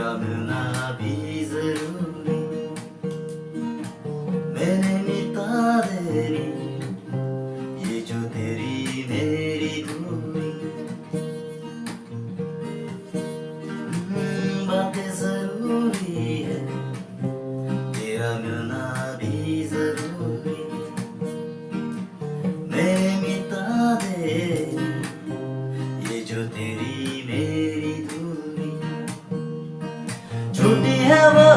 तेरा मिलना भी जरूरी, मैंने मिटा तेरी ये जो तेरी मेरी दूरी। बातें जरूरी है, तेरा मिलना भी जरूरी, मैंने मिटा दे ये जो तेरी मेरी दूरी। छूटी है वो